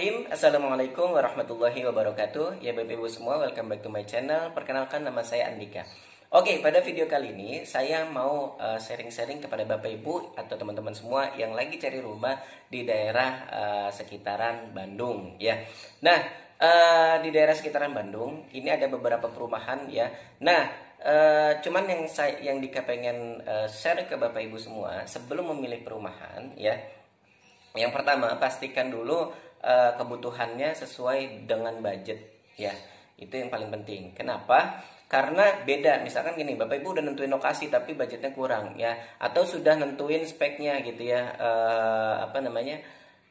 Bismillahirrahmanirrahim. Assalamualaikum warahmatullahi wabarakatuh. Ya Bapak Ibu semua, welcome back to my channel. Perkenalkan, nama saya Andika. Oke, pada video kali ini saya mau sharing-sharing kepada Bapak Ibu atau teman-teman semua yang lagi cari rumah di daerah sekitaran Bandung ya. Nah, di daerah sekitaran Bandung ini ada beberapa perumahan ya. Nah, cuman yang Dika pengen share ke Bapak Ibu semua sebelum memilih perumahan ya. Yang pertama, pastikan dulu kebutuhannya sesuai dengan budget ya. Itu yang paling penting. Kenapa? Karena beda, misalkan gini, Bapak Ibu udah nentuin lokasi tapi budgetnya kurang ya, atau sudah nentuin speknya gitu ya,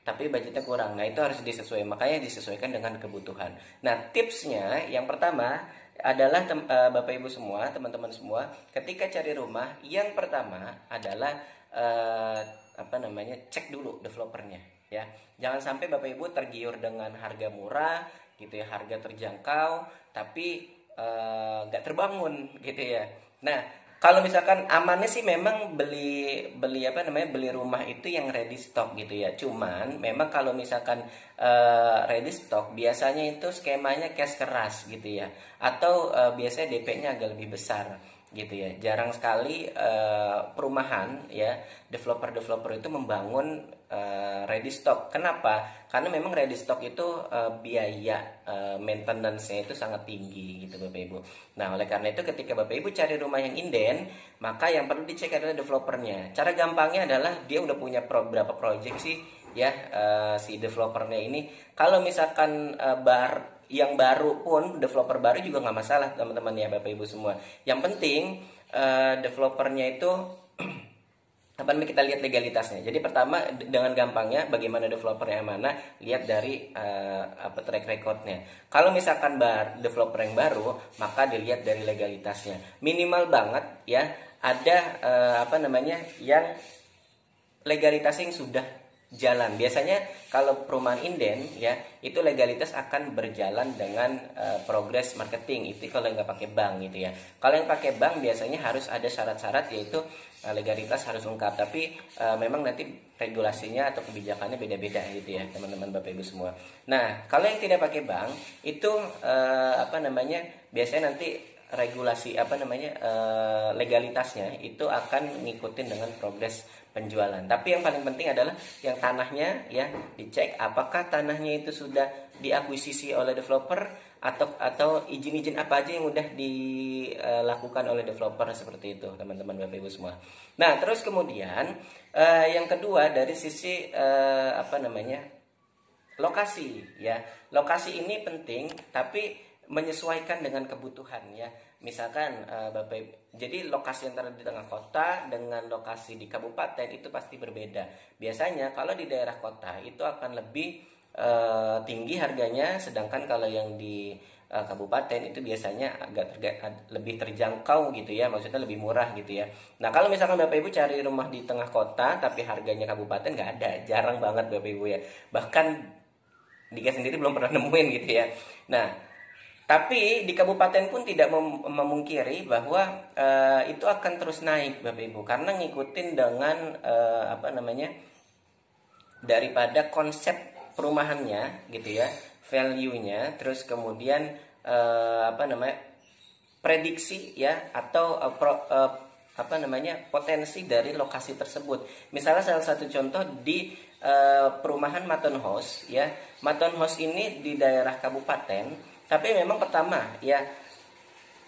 tapi budgetnya kurang. Nah, itu harus disesuaikan, makanya disesuaikan dengan kebutuhan. Nah, tipsnya yang pertama adalah Bapak Ibu semua, teman-teman semua, ketika cari rumah, yang pertama adalah cek dulu developernya ya. Jangan sampai Bapak Ibu tergiur dengan harga murah gitu ya, harga terjangkau tapi nggak terbangun gitu ya. Nah, kalau misalkan amannya sih memang beli rumah itu yang ready stock gitu ya. Cuman memang kalau misalkan ready stock biasanya itu skemanya cash keras gitu ya, atau biasanya DP-nya agak lebih besar gitu ya. Jarang sekali perumahan ya, developer itu membangun ready stock. Kenapa? Karena memang ready stock itu biaya maintenance-nya itu sangat tinggi gitu Bapak Ibu. Nah, oleh karena itu ketika Bapak Ibu cari rumah yang inden, maka yang perlu dicek adalah developernya. Cara gampangnya adalah dia udah punya berapa project sih ya, si developernya ini. Kalau misalkan yang baru pun, developer baru juga nggak masalah teman-teman ya Bapak Ibu semua. Yang penting developernya itu kita lihat legalitasnya. Jadi pertama, dengan gampangnya bagaimana developernya mana, lihat dari track recordnya. Kalau misalkan developer yang baru, maka dilihat dari legalitasnya. Minimal banget ya, ada yang legalitasnya yang sudah jalan. Biasanya kalau perumahan inden ya, itu legalitas akan berjalan dengan progres marketing. Itu kalau nggak pakai bank gitu ya. Kalau yang pakai bank biasanya harus ada syarat-syarat, yaitu legalitas harus lengkap. Tapi memang nanti regulasinya atau kebijakannya beda-beda gitu ya teman-teman Bapak Ibu semua. Nah, kalau yang tidak pakai bank itu biasanya nanti regulasi legalitasnya itu akan ngikutin dengan progres penjualan. Tapi yang paling penting adalah yang tanahnya ya, dicek apakah tanahnya itu sudah diakuisisi oleh developer atau izin-izin apa aja yang udah dilakukan oleh developer, seperti itu teman-teman Bapak Ibu semua. Nah, terus kemudian yang kedua dari sisi lokasi ya. Lokasi ini penting tapi menyesuaikan dengan kebutuhan ya. Misalkan jadi lokasi antara di tengah kota dengan lokasi di kabupaten itu pasti berbeda. Biasanya kalau di daerah kota itu akan lebih tinggi harganya, sedangkan kalau yang di kabupaten itu biasanya lebih terjangkau gitu ya, maksudnya lebih murah gitu ya. Nah, kalau misalkan Bapak Ibu cari rumah di tengah kota tapi harganya kabupaten, nggak ada, jarang banget Bapak Ibu ya. Bahkan Dika sendiri belum pernah nemuin gitu ya. Nah, tapi di kabupaten pun tidak memungkiri bahwa itu akan terus naik Bapak Ibu, karena ngikutin dengan daripada konsep perumahannya gitu ya, value-nya, terus kemudian prediksi ya, atau potensi dari lokasi tersebut. Misalnya salah satu contoh di perumahan Maton House ya. Maton House ini di daerah kabupaten, tapi memang pertama ya,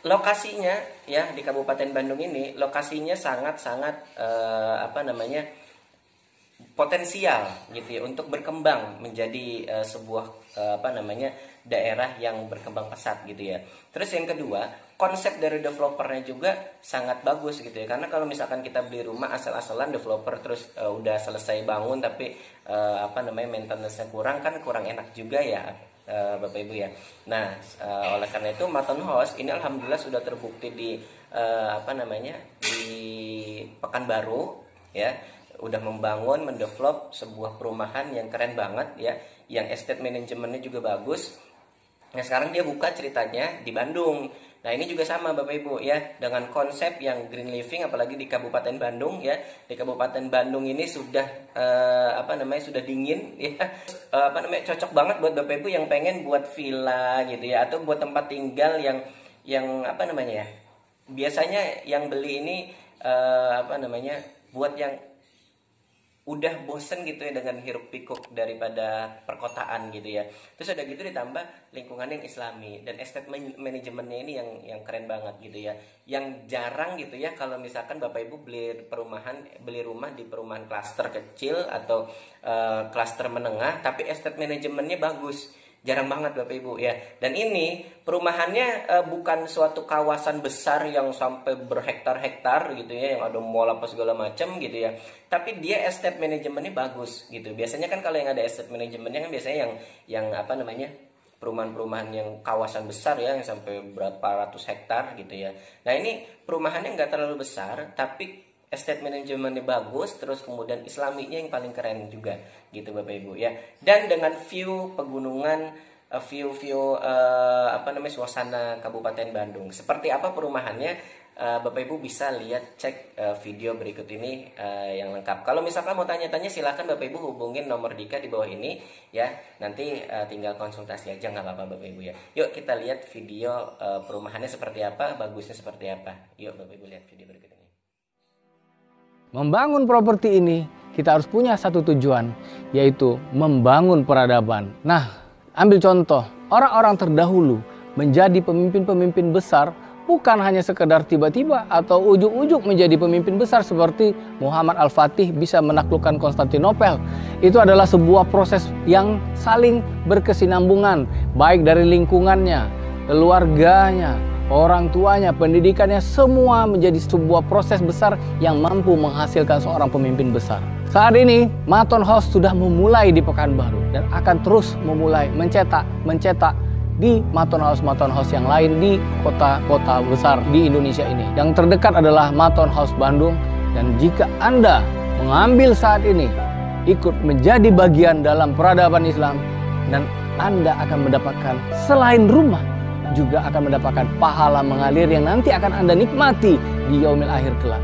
lokasinya ya di Kabupaten Bandung ini lokasinya sangat-sangat potensial gitu ya untuk berkembang menjadi sebuah daerah yang berkembang pesat gitu ya. Terus yang kedua, konsep dari developernya juga sangat bagus gitu ya. Karena kalau misalkan kita beli rumah asal-asalan developer terus udah selesai bangun tapi maintenance-nya kurang, kan kurang enak juga ya Bapak Ibu ya. Nah, oleh karena itu Maton House ini alhamdulillah sudah terbukti di di Pekanbaru ya, udah membangun, mendevelop sebuah perumahan yang keren banget ya, yang estate manajemennya juga bagus. Nah, sekarang dia buka ceritanya di Bandung Nah, ini juga sama Bapak Ibu ya, dengan konsep yang green living, apalagi di Kabupaten Bandung ya. Di Kabupaten Bandung ini sudah sudah dingin ya. Cocok banget buat Bapak Ibu yang pengen buat villa gitu ya, atau buat tempat tinggal yang biasanya yang beli ini buat yang udah bosen gitu ya dengan hiruk pikuk daripada perkotaan gitu ya. Terus ada gitu ditambah lingkungan yang islami, dan estate manajemennya ini yang keren banget gitu ya. Yang jarang gitu ya kalau misalkan Bapak Ibu beli rumah di perumahan klaster kecil atau klaster menengah tapi estate manajemennya bagus. Jarang banget Bapak Ibu ya. Dan ini perumahannya bukan suatu kawasan besar yang sampai berhektar-hektar gitu ya, yang ada mall apa segala macam gitu ya. Tapi dia estate manajemennya bagus gitu. Biasanya kan kalau yang ada estate manajemennya kan biasanya yang perumahan-perumahan yang kawasan besar ya, yang sampai berapa ratus hektar gitu ya. Nah, ini perumahannya nggak terlalu besar tapi estate manajemennya bagus, terus kemudian islaminya yang paling keren juga gitu Bapak Ibu ya. Dan dengan view pegunungan, suasana Kabupaten Bandung. Seperti apa perumahannya? Bapak Ibu bisa lihat, cek video berikut ini yang lengkap. Kalau misalkan mau tanya-tanya silahkan Bapak Ibu hubungin nomor Dika di bawah ini ya. Nanti tinggal konsultasi aja, nggak apa-apa Bapak Ibu ya. Yuk kita lihat video perumahannya seperti apa, bagusnya seperti apa. Yuk Bapak Ibu lihat video berikut ini. Membangun properti ini, kita harus punya satu tujuan, yaitu membangun peradaban. Nah, ambil contoh, orang-orang terdahulu menjadi pemimpin-pemimpin besar bukan hanya sekedar tiba-tiba atau ujuk-ujuk menjadi pemimpin besar seperti Muhammad Al-Fatih bisa menaklukkan Konstantinopel. Itu adalah sebuah proses yang saling berkesinambungan, baik dari lingkungannya, keluarganya, orang tuanya, pendidikannya, semua menjadi sebuah proses besar yang mampu menghasilkan seorang pemimpin besar. Saat ini, Maton House sudah memulai di Pekanbaru dan akan terus memulai mencetak di Maton House yang lain di kota-kota besar di Indonesia ini. Yang terdekat adalah Maton House Bandung, dan jika Anda mengambil saat ini ikut menjadi bagian dalam peradaban Islam, dan Anda akan mendapatkan selain rumah, juga akan mendapatkan pahala mengalir yang nanti akan Anda nikmati di yaumil akhir kelak.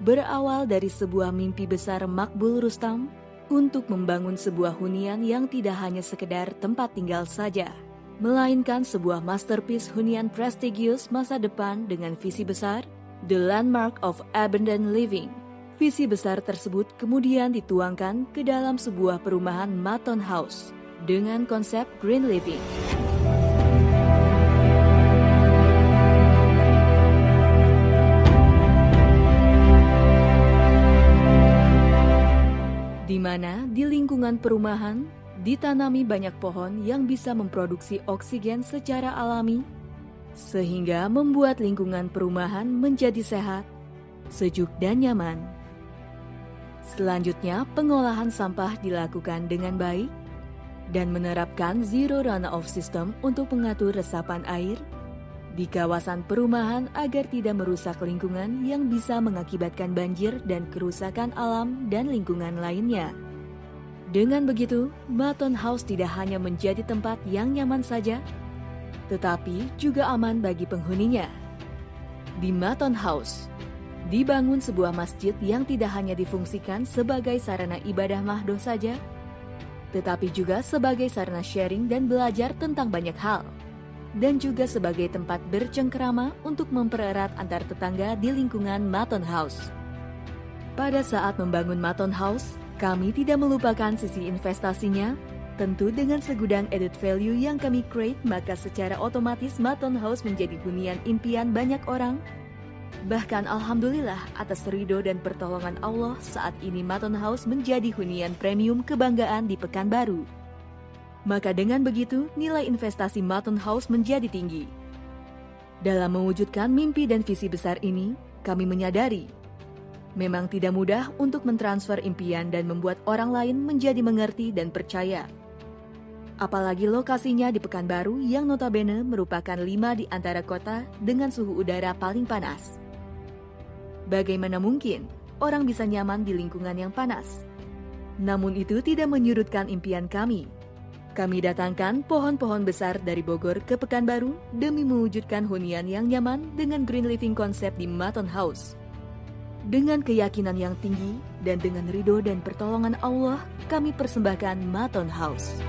Berawal dari sebuah mimpi besar Makbul Rustam untuk membangun sebuah hunian yang tidak hanya sekedar tempat tinggal saja, melainkan sebuah masterpiece hunian prestigius masa depan dengan visi besar, The Landmark of Abundant Living. Visi besar tersebut kemudian dituangkan ke dalam sebuah perumahan Maton House dengan konsep Green Living. Di mana di lingkungan perumahan ditanami banyak pohon yang bisa memproduksi oksigen secara alami, sehingga membuat lingkungan perumahan menjadi sehat, sejuk dan nyaman. Selanjutnya, pengolahan sampah dilakukan dengan baik dan menerapkan zero runoff system untuk mengatur resapan air di kawasan perumahan agar tidak merusak lingkungan yang bisa mengakibatkan banjir dan kerusakan alam dan lingkungan lainnya. Dengan begitu, Maton House tidak hanya menjadi tempat yang nyaman saja, tetapi juga aman bagi penghuninya. Di Maton House, dibangun sebuah masjid yang tidak hanya difungsikan sebagai sarana ibadah mahdoh saja, tetapi juga sebagai sarana sharing dan belajar tentang banyak hal, dan juga sebagai tempat bercengkerama untuk mempererat antar tetangga di lingkungan Maton House. Pada saat membangun Maton House, kami tidak melupakan sisi investasinya. Tentu dengan segudang added value yang kami create, maka secara otomatis Maton House menjadi hunian impian banyak orang. Bahkan Alhamdulillah atas ridho dan pertolongan Allah, saat ini Maton House menjadi hunian premium kebanggaan di Pekanbaru. Maka dengan begitu, nilai investasi Maton House menjadi tinggi. Dalam mewujudkan mimpi dan visi besar ini, kami menyadari memang tidak mudah untuk mentransfer impian dan membuat orang lain menjadi mengerti dan percaya. Apalagi lokasinya di Pekanbaru yang notabene merupakan 5 di antara kota dengan suhu udara paling panas. Bagaimana mungkin orang bisa nyaman di lingkungan yang panas? Namun itu tidak menyurutkan impian kami. Kami datangkan pohon-pohon besar dari Bogor ke Pekanbaru demi mewujudkan hunian yang nyaman dengan green living konsep di Maton House. Dengan keyakinan yang tinggi dan dengan ridho dan pertolongan Allah, kami persembahkan Maton House.